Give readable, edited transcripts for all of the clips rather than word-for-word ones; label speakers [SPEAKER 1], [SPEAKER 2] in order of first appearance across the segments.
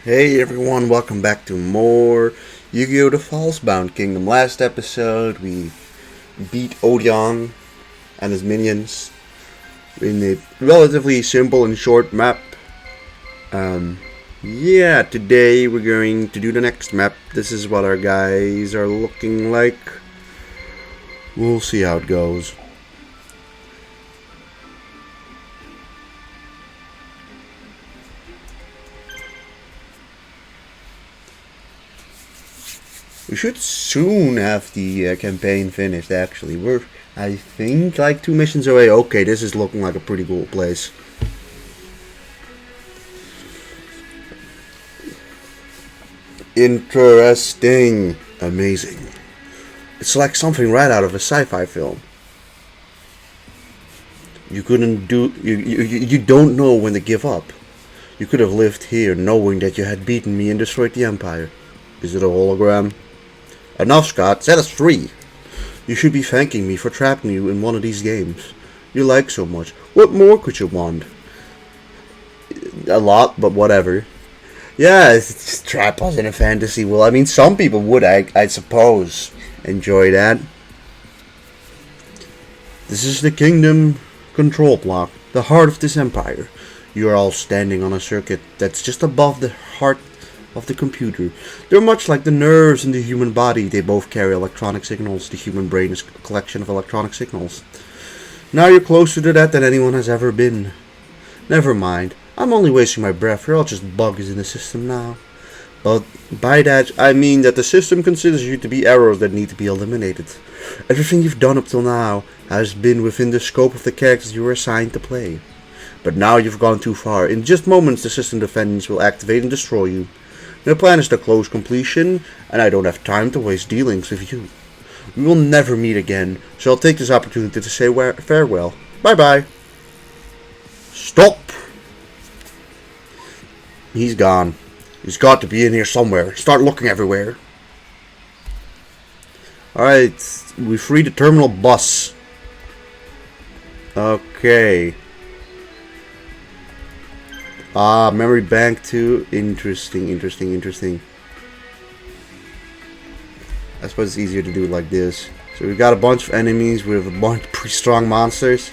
[SPEAKER 1] Hey everyone, welcome back to more Yu-Gi-Oh! The Falsebound Kingdom. Last episode we beat Odion and his minions in a relatively simple and short map. Today we're going to do the next map. This is what our guys are looking like. We'll see how it goes. We should soon have the campaign finished, actually. We're, I think, like 2 missions away. Okay, this is looking like a pretty cool place. Interesting. Amazing. It's like something right out of a sci-fi film. You don't know when to give up. You could have lived here knowing that you had beaten me and destroyed the Empire. Is it a hologram? Enough, Scott. Set us free. You should be thanking me for trapping you in one of these games. You like so much. What more could you want? A lot, but whatever. Yeah, it's trap us in a fantasy world. I mean, some people would, I suppose, enjoy that. This is the kingdom control block, the heart of this empire. You are all standing on a circuit that's just above the heart of the computer. They're much like the nerves in the human body. They both carry electronic signals. The human brain is a collection of electronic signals. Now you're closer to that than anyone has ever been. Never mind. I'm only wasting my breath. You're all just bugs in the system now. But by that, I mean that the system considers you to be errors that need to be eliminated. Everything you've done up till now has been within the scope of the characters you were assigned to play. But now you've gone too far. In just moments, the system defendants will activate and destroy you. My plan is to close completion, and I don't have time to waste dealings with you. We will never meet again, so I'll take this opportunity to say farewell. Bye-bye. Stop! He's gone. He's got to be in here somewhere. Start looking everywhere. Alright, we freed the terminal bus. Okay. Memory bank too. Interesting. I suppose it's easier to do it like this. So we've got a bunch of enemies with a bunch of pretty strong monsters.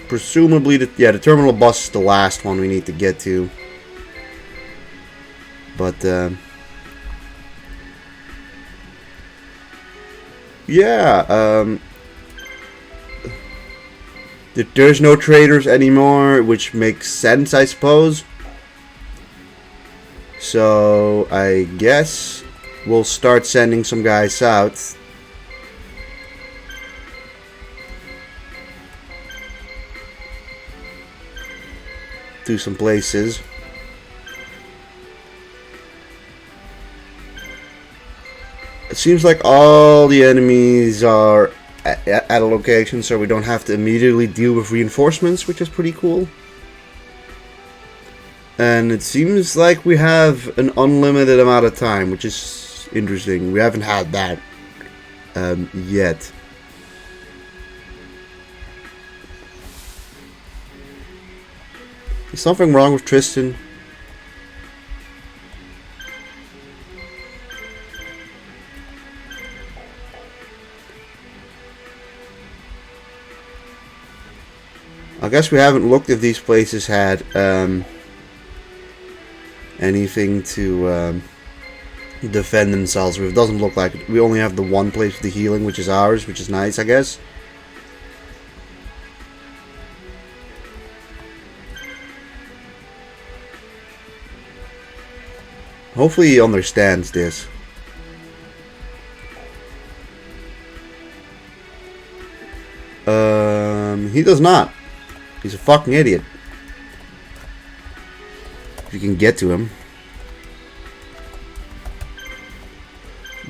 [SPEAKER 1] Presumably, the terminal bus is the last one we need to get to. But, there's no traders anymore, which makes sense, I suppose. So, I guess we'll start sending some guys out. To some places. It seems like all the enemies are at a location, so we don't have to immediately deal with reinforcements, which is pretty cool. And it seems like we have an unlimited amount of time, which is interesting. We haven't had that yet. Is something wrong with Tristan? I guess we haven't looked if these places had anything to defend themselves with. It doesn't look like it. We only have the one place for the healing, which is ours, which is nice, I guess. Hopefully he understands this. He does not. He's a fucking idiot. If you can get to him.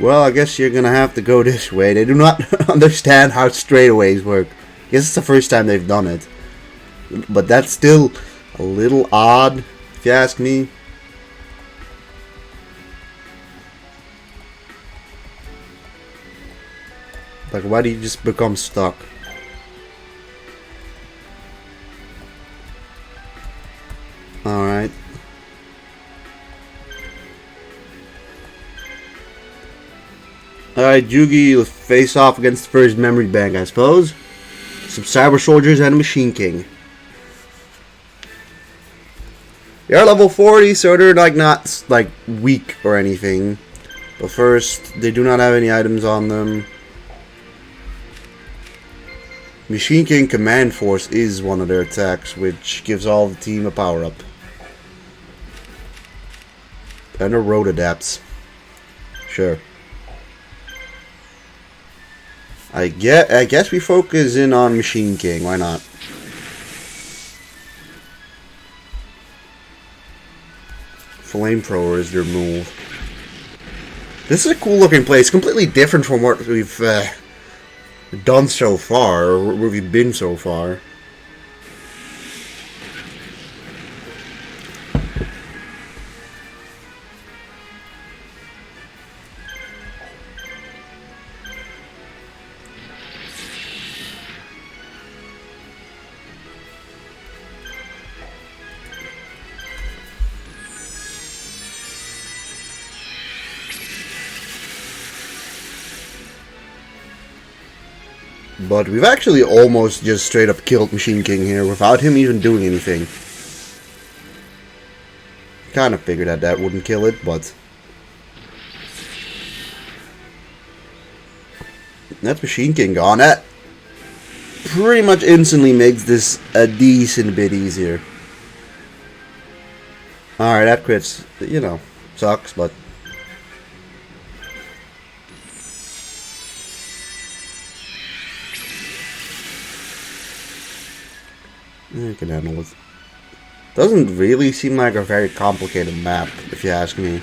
[SPEAKER 1] Well, I guess you're gonna have to go this way. They do not understand how straightaways work. I guess it's the first time they've done it. But that's still a little odd, if you ask me. Like, why do you just become stuck? Alright. Alright, Yugi, let's face off against the first memory bank, I suppose. Some Cyber Soldiers and a Machine King. They are level 40, so they're like not like weak or anything. But first, they do not have any items on them. Machine King Command Force is one of their attacks, which gives all the team a power up. And a road adapts. Sure. I guess we focus in on Machine King. Why not? Flamethrower is their move. This is a cool looking place. Completely different from what we've done so far, or where we've been so far. But we've actually almost just straight up killed Machine King here without him even doing anything. Kind of figured that that wouldn't kill it, but... That's Machine King gone. That pretty much instantly makes this a decent bit easier. Alright, that crits, you know, sucks, but... I can handle it. Doesn't really seem like a very complicated map, if you ask me.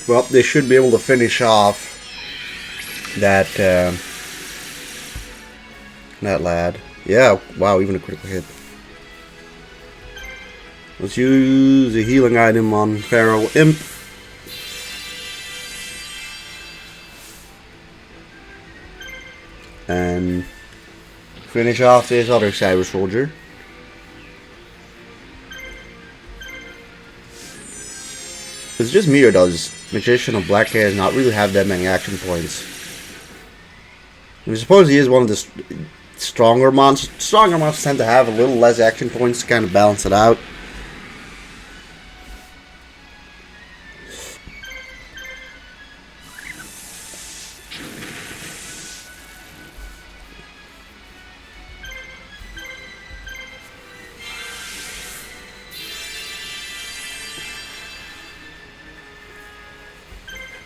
[SPEAKER 1] Well, they should be able to finish off that that lad. Yeah, wow, even a critical hit. Let's use a healing item on Feral Imp. And finish off this other Cyber Soldier. It's just me, or does Magician of Black Hair not really have that many action points? I suppose he is one of the stronger monsters. Stronger monsters tend to have a little less action points to kind of balance it out.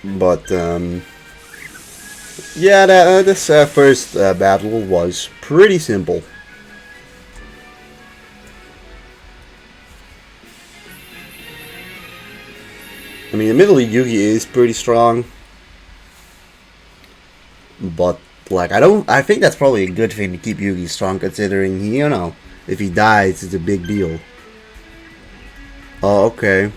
[SPEAKER 1] But, yeah, this first battle was pretty simple. I mean, admittedly, Yugi is pretty strong. But, like, I think that's probably a good thing to keep Yugi strong, considering, you know, if he dies, it's a big deal. Oh, okay.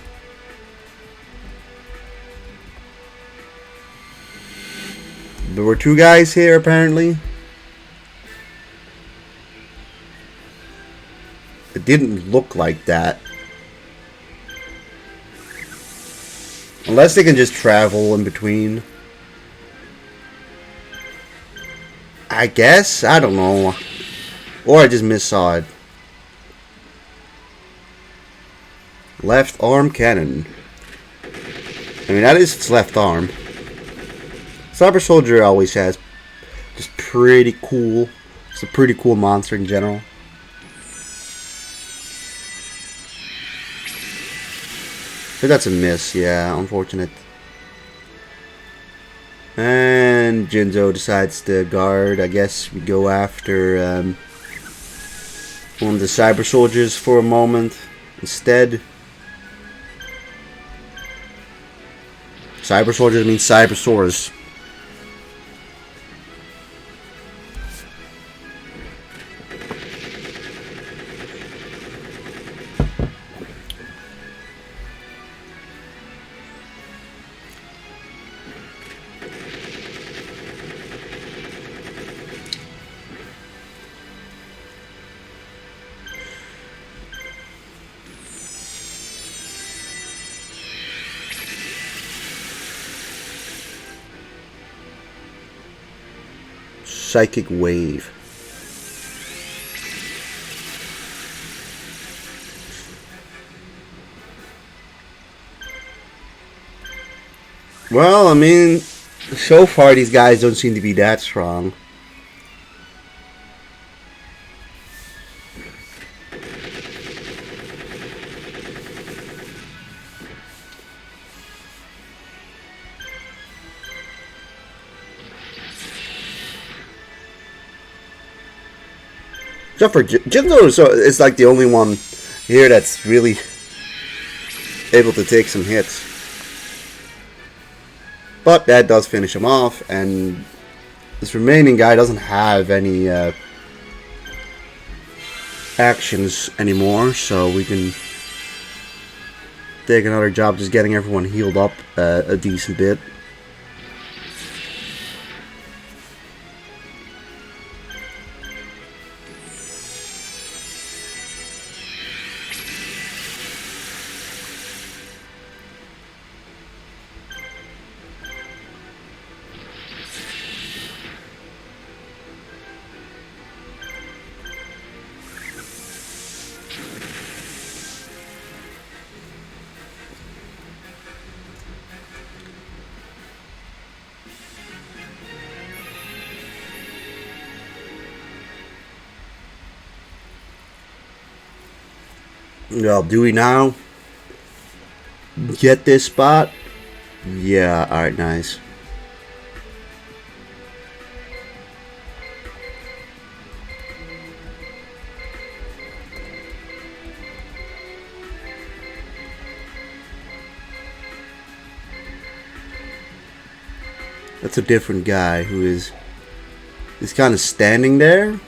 [SPEAKER 1] There were two guys here, apparently. It didn't look like that. Unless they can just travel in between. I guess? I don't know. Or I just missaw it. Left arm cannon. I mean, that is its left arm. Cyber Soldier always has just pretty cool. It's a pretty cool monster in general. So that's a miss, yeah, unfortunate. And Jinzo decides to guard. I guess we go after on the cyber soldiers for a moment instead. Cyber soldiers means cybersaurs. Psychic wave. Well, I mean, so far these guys don't seem to be that strong. Except for Jinzo, so it's like the only one here that's really able to take some hits. But that does finish him off, and this remaining guy doesn't have any actions anymore, so we can take another job just getting everyone healed up a decent bit. Well, do we now get this spot? Yeah, alright, nice. That's a different guy who is kind of standing there.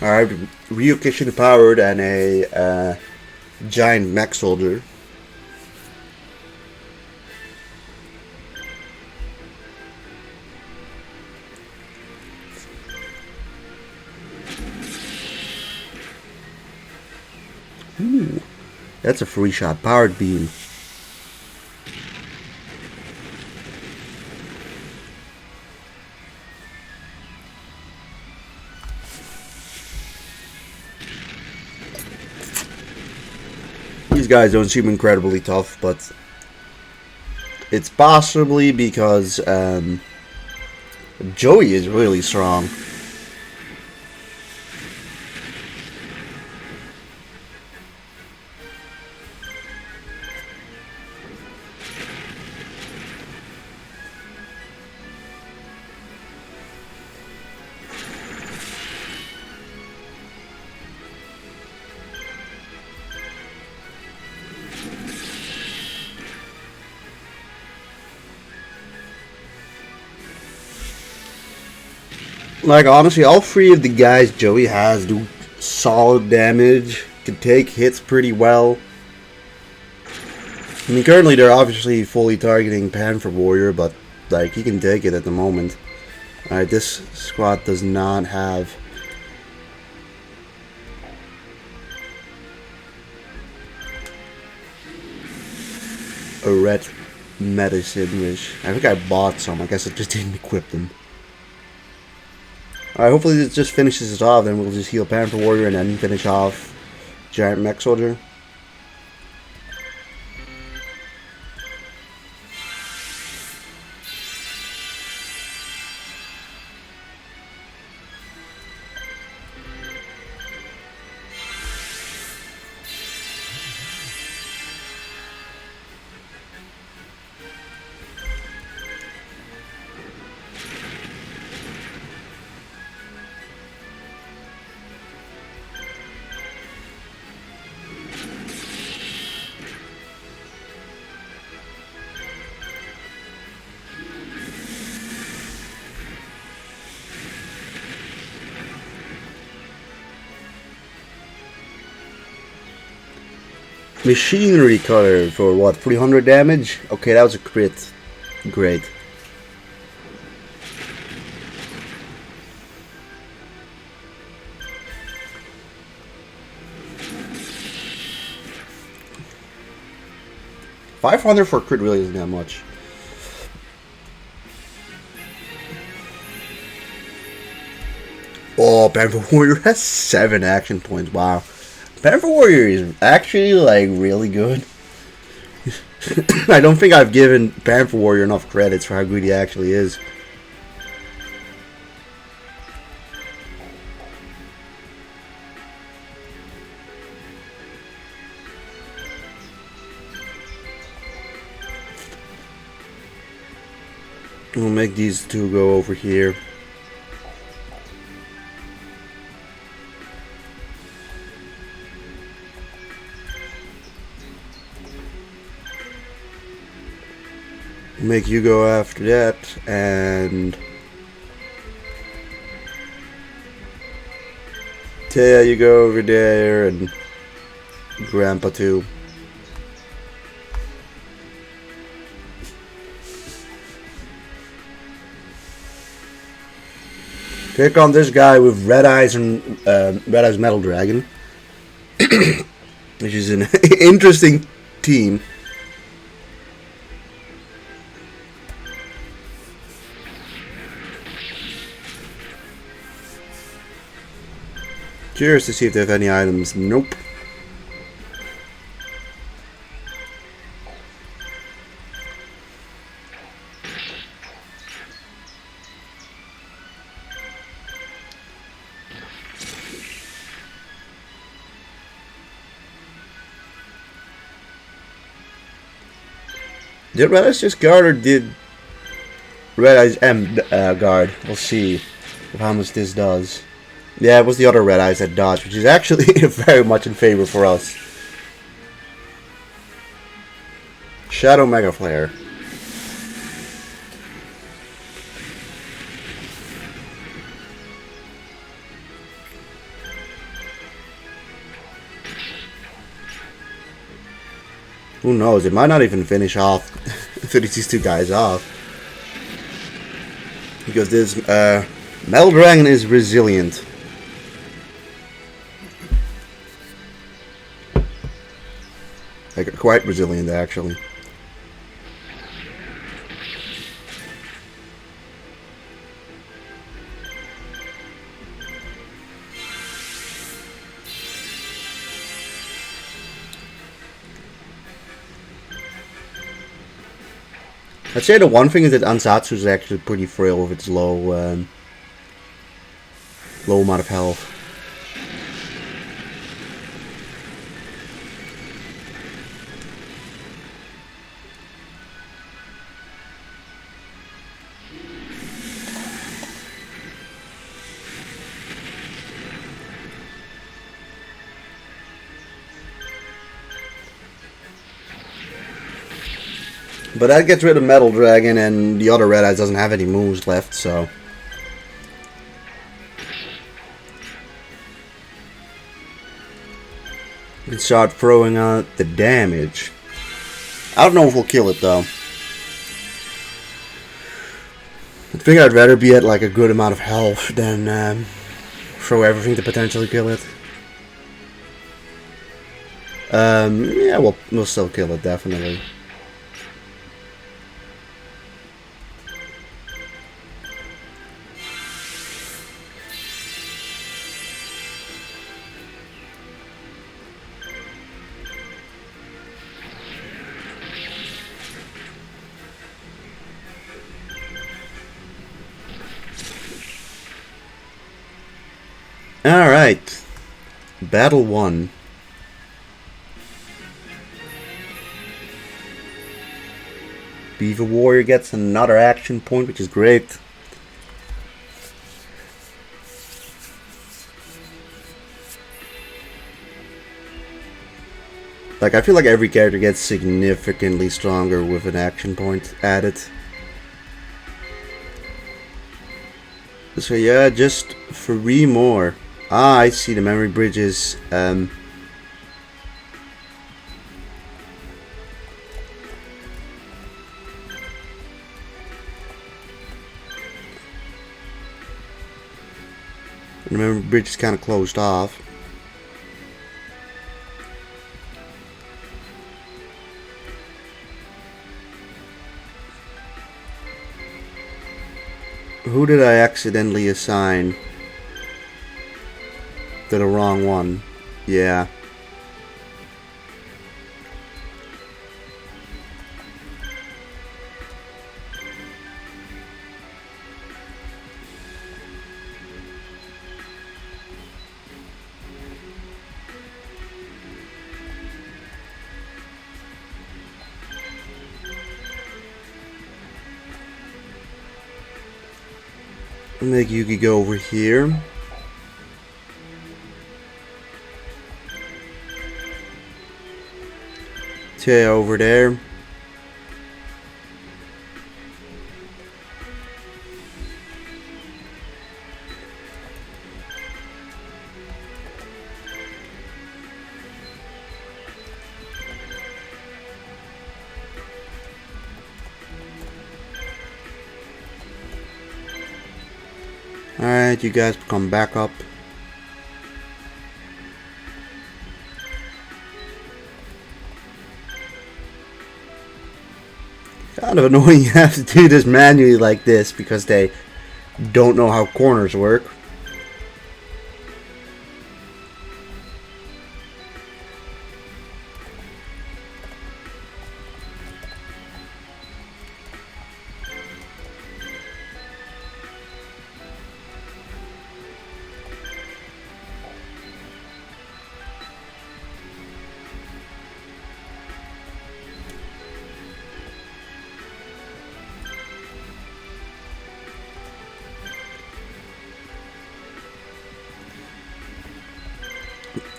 [SPEAKER 1] Alright, Ryukishin powered and a giant mech soldier. Ooh, that's a free shot. Powered beam. These guys don't seem incredibly tough, but it's possibly because Joey is really strong. Like, honestly, all three of the guys Joey has do solid damage, can take hits pretty well. I mean, currently they're obviously fully targeting Panther Warrior, but, like, he can take it at the moment. Alright, this squad does not have a red medicine, which I think I bought some. I guess I just didn't equip them. Alright, hopefully this just finishes it off, then we'll just heal Panther Warrior and then finish off Giant Mech Soldier. Machinery cutter for what, 300 damage? Okay, that was a crit. Great. $500 for a crit really isn't that much. Oh, Panther Warrior has 7 action points. Wow. Panther Warrior is actually like really good. I don't think I've given Panther Warrior enough credits for how good he actually is. We'll make these two go over here. Make you go after that, and Taya, you go over there, and Grandpa too. Pick on this guy with red eyes and red eyes metal dragon, which is an interesting team. Curious to see if they have any items. Nope. Did Red Eyes just guard or did Red Eyes guard? We'll see how much this does. Yeah, it was the other Red Eyes that dodged, which is actually very much in favor for us. Shadow Mega Flare. Who knows? It might not even finish off 32 guys off. Because this Metal Dragon is resilient. Like, quite resilient, actually. I'd say the one thing is that Ansatsu is actually pretty frail with its low amount of health. But that gets rid of Metal Dragon, and the other Red Eyes doesn't have any moves left, so... we can start throwing out the damage. I don't know if we'll kill it, though. I think I'd rather be at like a good amount of health than throw everything to potentially kill it. Yeah, we'll still kill it, definitely. Alright. Battle 1. Beaver Warrior gets another action point, which is great. Like, I feel like every character gets significantly stronger with an action point added. So yeah, just 3 more. Ah, I see the memory bridges. Remember, the bridge is kind of closed off. Who did I accidentally assign to the wrong one? Yeah. Make Yuki go over here. Tay over there. Alright, you guys come back up. Kind of annoying you have to do this manually like this because they don't know how corners work.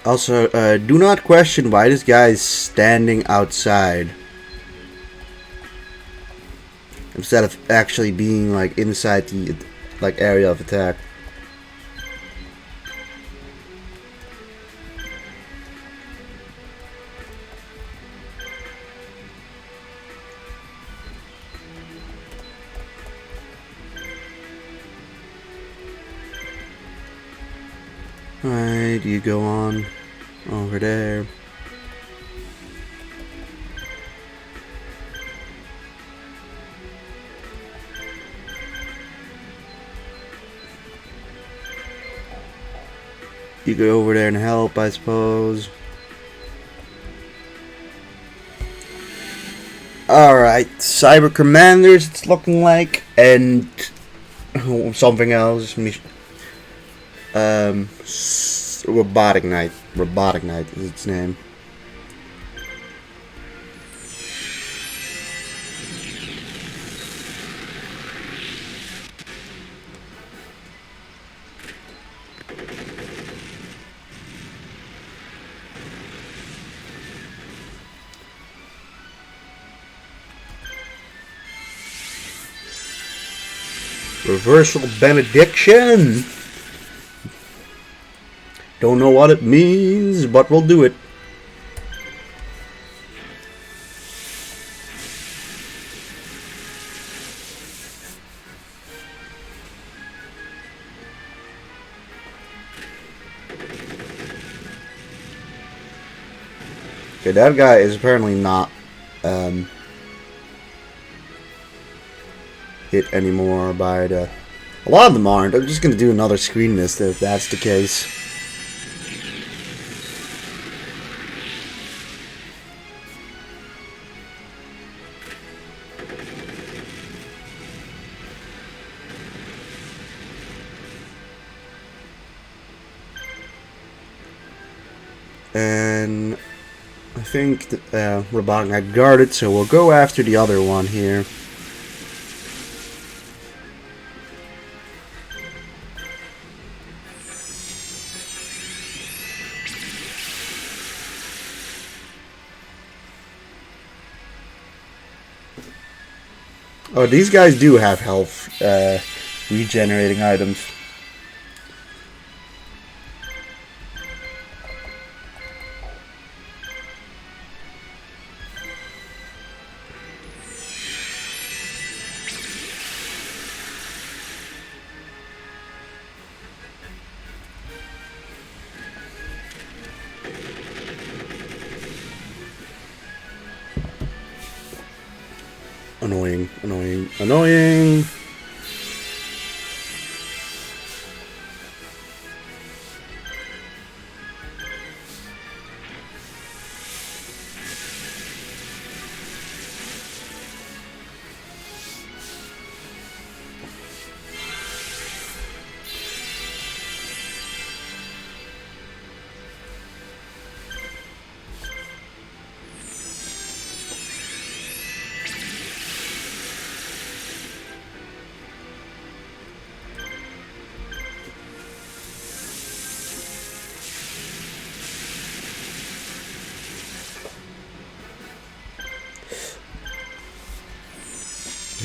[SPEAKER 1] Also, do not question why this guy is standing outside instead of actually being like inside the like area of attack. Alright, you go on over there. You go over there and help, I suppose. Alright, Cyber Commanders, it's looking like, and something else. Robotic Knight. Robotic Knight is its name. Reversal Benediction. Don't know what it means, but we'll do it. Okay, that guy is apparently not hit anymore by the... A lot of them aren't. I'm just gonna do another screen mist if that's the case. And I think that Robotic Knight guarded, so we'll go after the other one here. Oh, these guys do have health regenerating items. Annoying, annoying, annoying.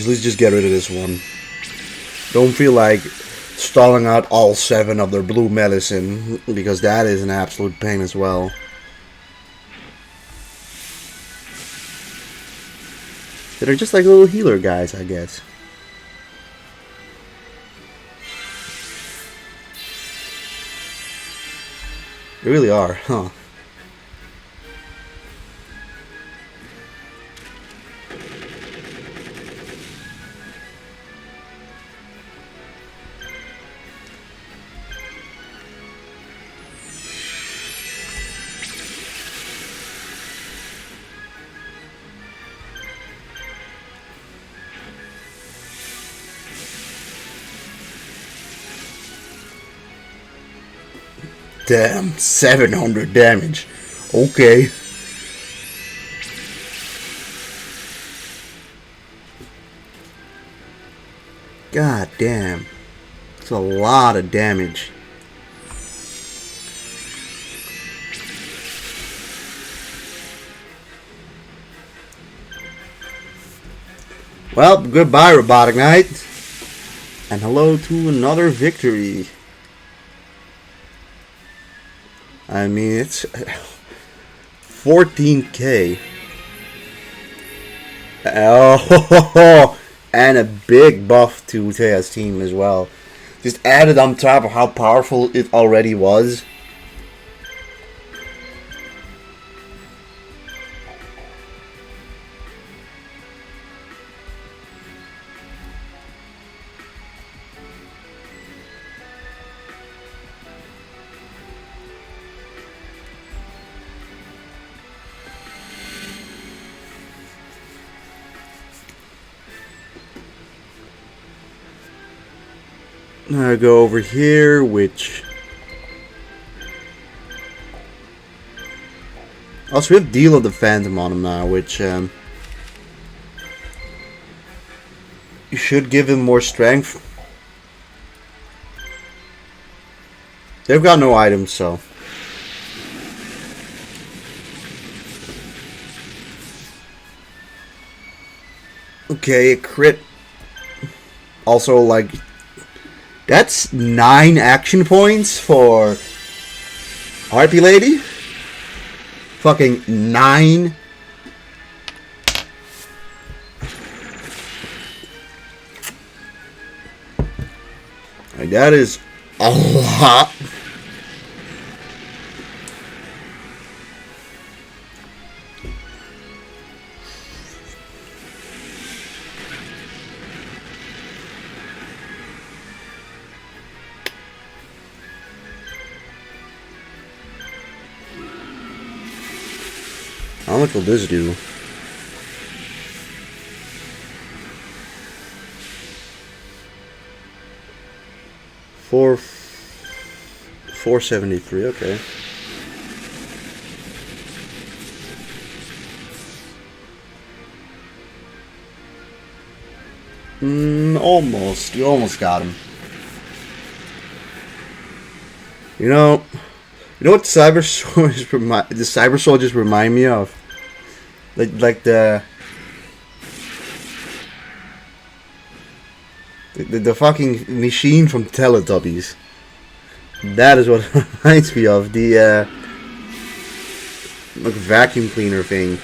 [SPEAKER 1] Let's just get rid of this one. Don't feel like stalling out all 7 of their blue medicine, because that is an absolute pain as well. They're just like little healer guys, I guess. They really are, huh? Damn, 700 damage. Okay. God damn. It's a lot of damage. Well, goodbye, Robotic Knight. And hello to another victory. I mean, it's 14k. Oh, and a big buff to Tea's team as well. Just added on top of how powerful it already was. I go over here, which also we have Deal of the Phantom on him now, which you should give him more strength. They've got no items, so okay, a crit. Also, like, that's 9 action points for Harpy Lady. Fucking 9. Like, that is a lot. How much will this do? Four 473, okay. Almost. You almost got him. You know what cyber soldiers remind me of? Like the fucking machine from Teletubbies. That is what it reminds me of. The like vacuum cleaner thing.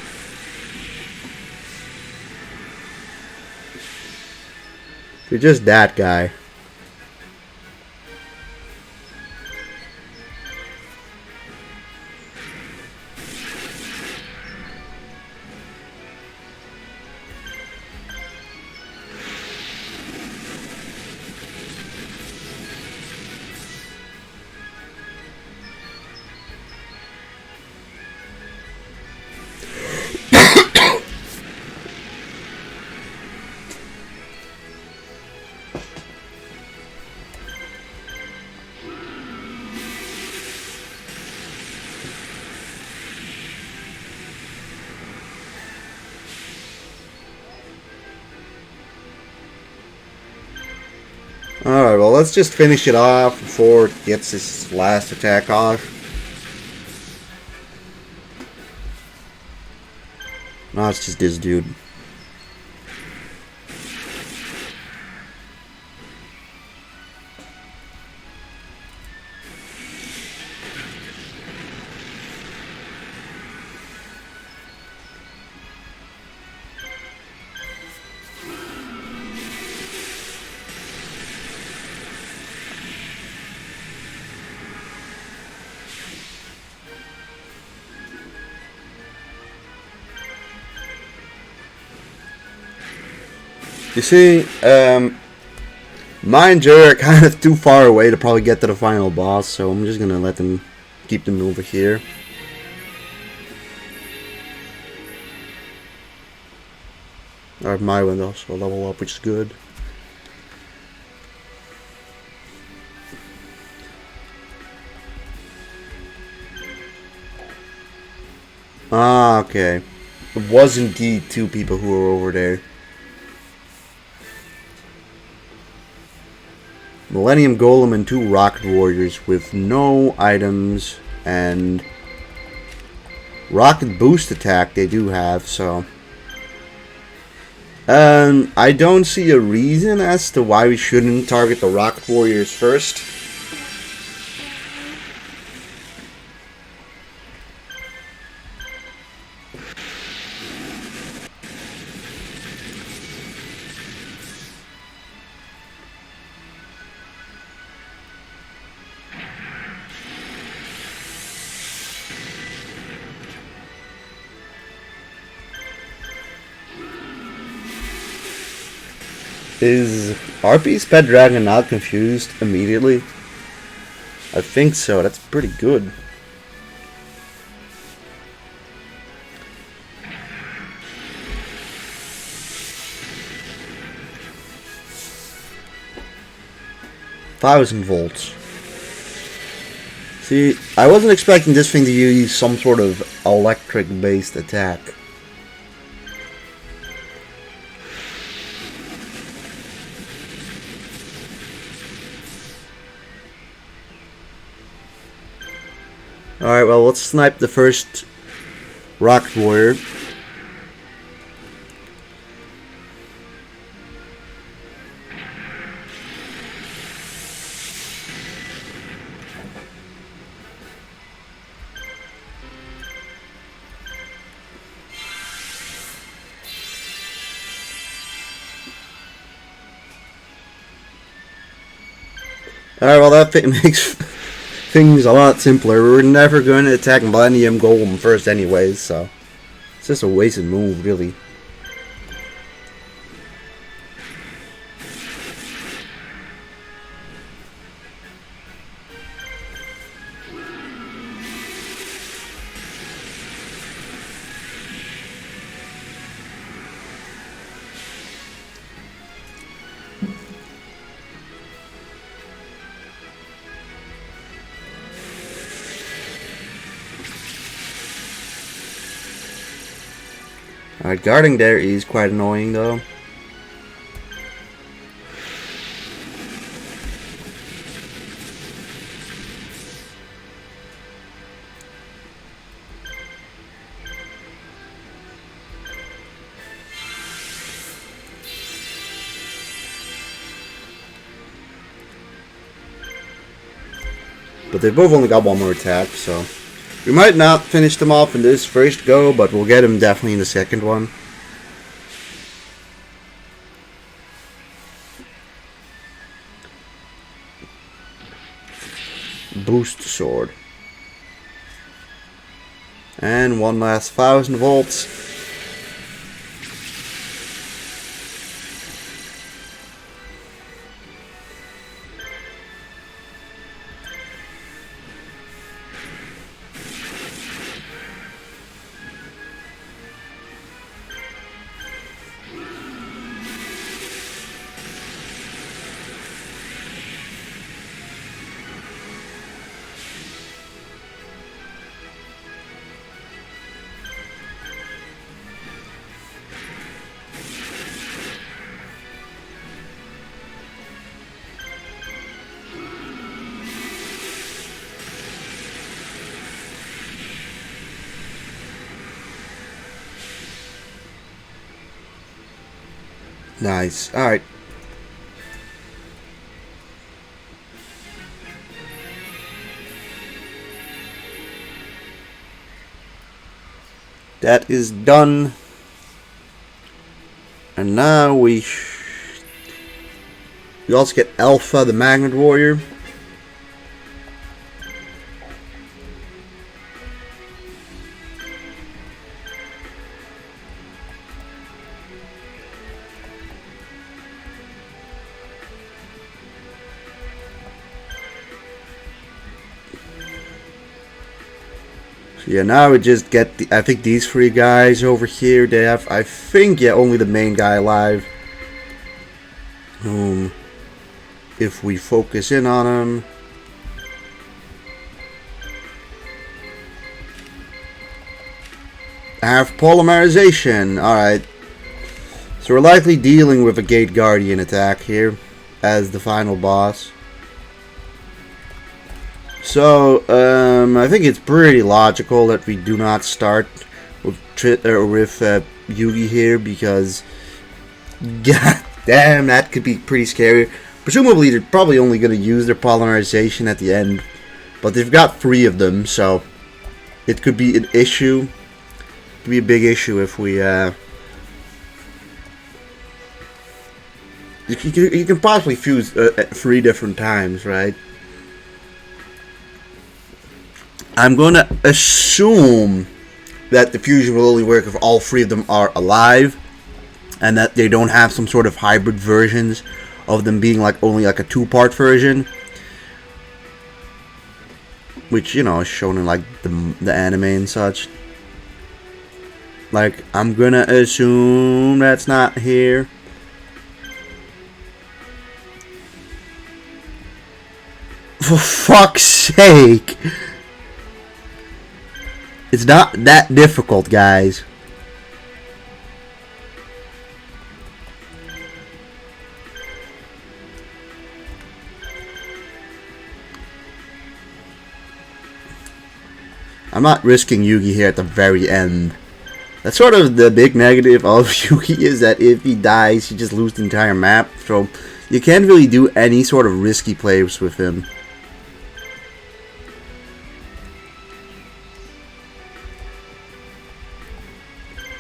[SPEAKER 1] You're just that guy. Alright, well, let's just finish it off before it gets its last attack off. No, it's just this dude. You see, mine and Jerry are kind of too far away to probably get to the final boss, so I'm just gonna let them keep them over here. Alright, my went also level up, which is good. Ah, okay. It was indeed two people who were over there. Millennium Golem and two Rocket Warriors with no items and Rocket Boost attack they do have, so I don't see a reason as to why we shouldn't target the Rocket Warriors first. Is RP's Pet Dragon not confused immediately? I think so. That's pretty good. $1,000 volts. See, I wasn't expecting this thing to use some sort of electric-based attack. Alright, well, let's snipe the first Rocket Warrior. Alright, well, that makes things a lot simpler. We're never going to attack Millennium Golem first anyways, so it's just a wasted move, really. Alright, guarding there is quite annoying though. But they both only got one more attack, so we might not finish them off in this first go, but we'll get them definitely in the second one. Boost sword. And one last 1,000 volts. Nice. Alright. That is done. And now we also get Alpha, the Magnet Warrior. Yeah, now we just get I think these three guys over here. They have, I think, yeah, only the main guy alive. If we focus in on him, have polymerization. Alright. So we're likely dealing with a Gate Guardian attack here as the final boss. So, I think it's pretty logical that we do not start with Yugi here, because god damn, that could be pretty scary. Presumably they're probably only going to use their polymerization at the end, but they've got 3 of them, so it could be an issue. It could be a big issue if we you can possibly fuse at 3 different times, right? I'm going to assume that the fusion will only work if all 3 of them are alive, and that they don't have some sort of hybrid versions of them being like only like a 2-part version, which, you know, is shown in like the anime and such. Like, I'm going to assume that's not here. For fuck's sake! It's not that difficult, guys. I'm not risking Yugi here at the very end. That's sort of the big negative of Yugi, is that if he dies, you just lose the entire map. So you can't really do any sort of risky plays with him.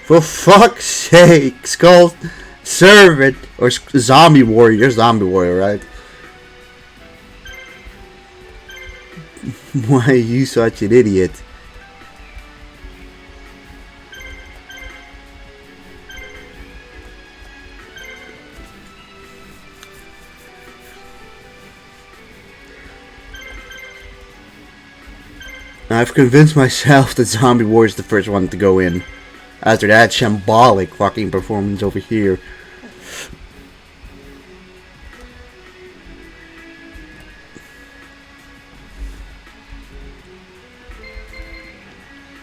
[SPEAKER 1] For fuck's sake, Skull Servant, or Zombie Warrior. You're Zombie Warrior, right? Why are you such an idiot? I've convinced myself that Zombie Warrior is the first one to go in. After that shambolic fucking performance over here.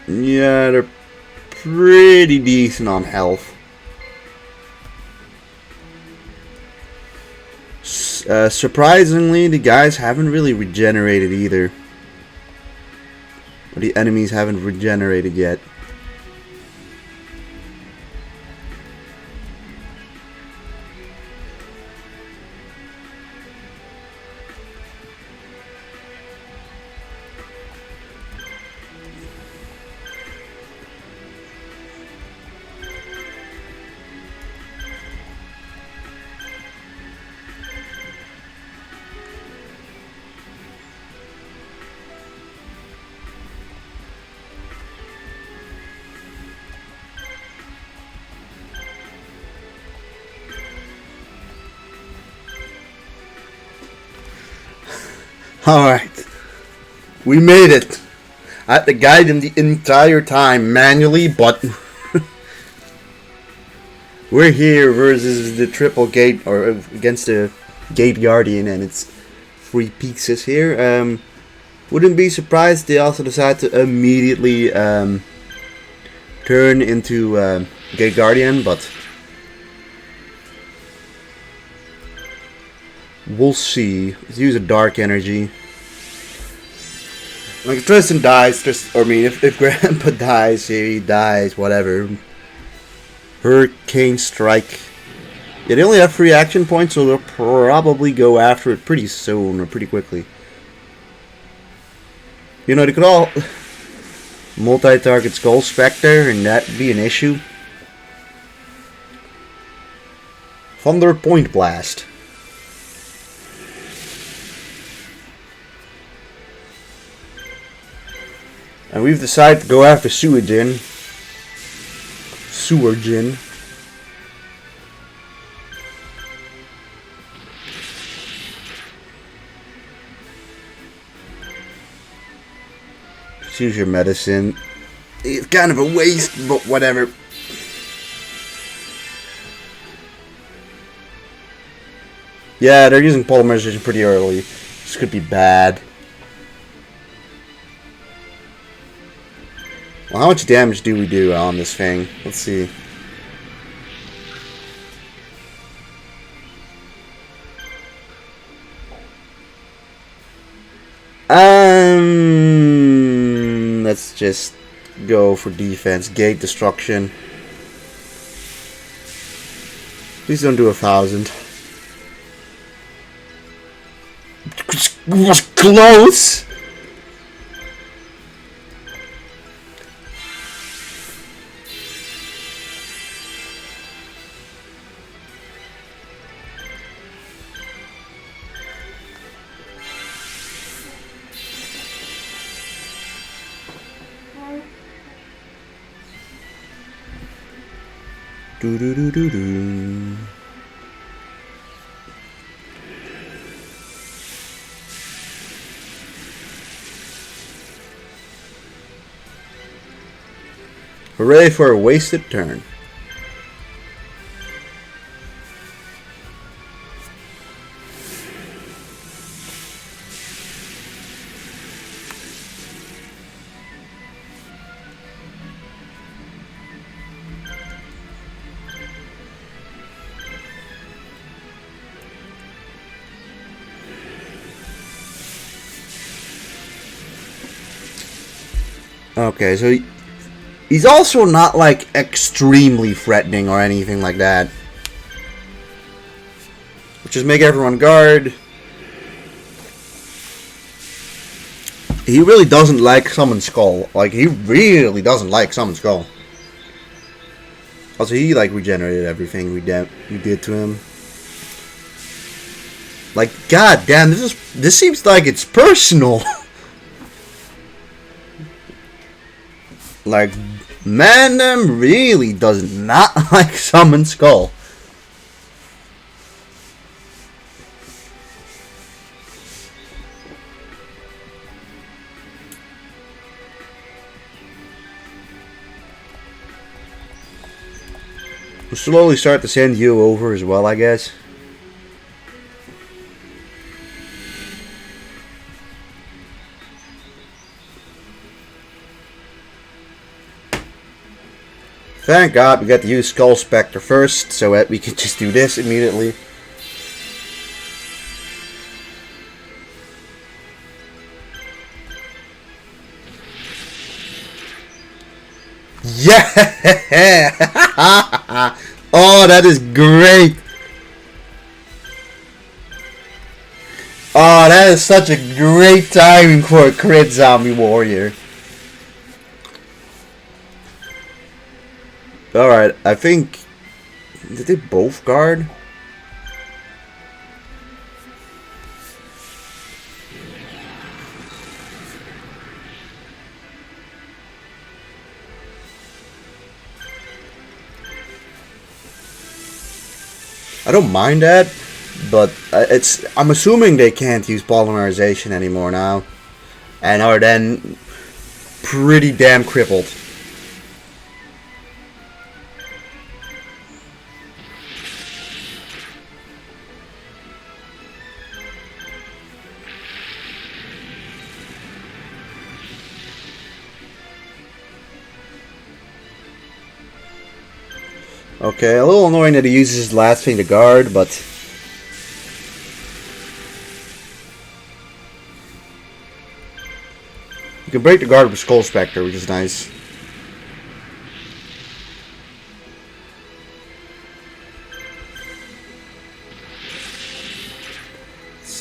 [SPEAKER 1] Yeah, they're pretty decent on health. Surprisingly, the guys haven't really regenerated either. Or the enemies haven't regenerated yet. Alright. We made it. I had to guide him the entire time manually, but we're here versus the triple gate, or against the Gate Guardian and its 3 pieces here. Wouldn't be surprised they also decide to immediately turn into Gate Guardian, but we'll see. Let's use a dark energy. Like, if Tristan dies, if Grandpa dies, he dies, whatever. Hurricane Strike. Yeah, they only have 3 action points, so they'll probably go after it pretty soon or pretty quickly. You know, they could all multi-target Skull Spectre and that'd be an issue. Thunder Point Blast. And we've decided to go after Suijin. Suijin. Just use your medicine. It's kind of a waste, but whatever. Yeah, they're using polymerization pretty early. This could be bad. Well, how much damage do we do on this thing? Let's see. Let's just go for defense. Gate destruction. Please don't do 1,000. It was close! Do do do do do. Hooray for a wasted turn. Okay, so he's also not like extremely threatening or anything like that. Just make everyone guard. He really doesn't like Summon Skull. Like, he really doesn't like Summon Skull. Also, he like regenerated everything we did to him. Like, god damn, this seems like it's personal. Like, Mandem really does not like Summon Skull. We'll slowly start to send you over as well, I guess. Thank God we got to use Skull Spectre first, so that we can just do this immediately. Yeah! Oh, that is great! Oh, that is such a great timing for a crit zombie warrior. Alright, I think... Did they both guard? I don't mind that, but I'm assuming they can't use polymerization anymore now, and are then pretty damn crippled. Okay, a little annoying that he uses his last thing to guard, but... You can break the guard with Skull Spectre, which is nice.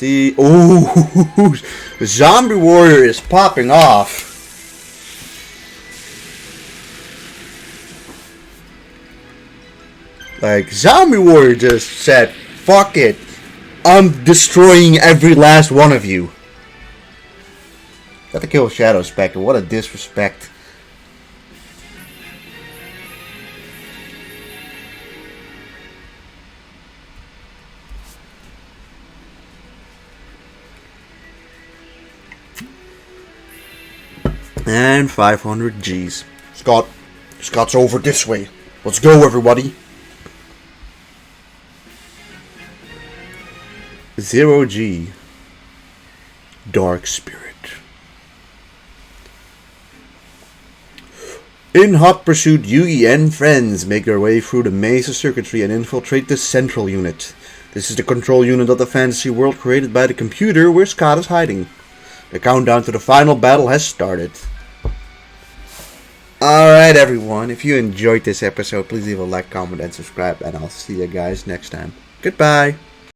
[SPEAKER 1] see. Oh, the zombie warrior is popping off. Like, zombie warrior just said, fuck it. I'm destroying every last one of you. Got to kill Shadow Spectre. What a disrespect. And 500 G's. Scott's over this way. Let's go, everybody. 0G. Dark Spirit. In hot pursuit, Yugi and friends make their way through the maze of circuitry and infiltrate the central unit. This is the control unit of the fantasy world created by the computer where Scott is hiding. The countdown to the final battle has started. Alright everyone, if you enjoyed this episode, please leave a like, comment, and subscribe, and I'll see you guys next time. Goodbye!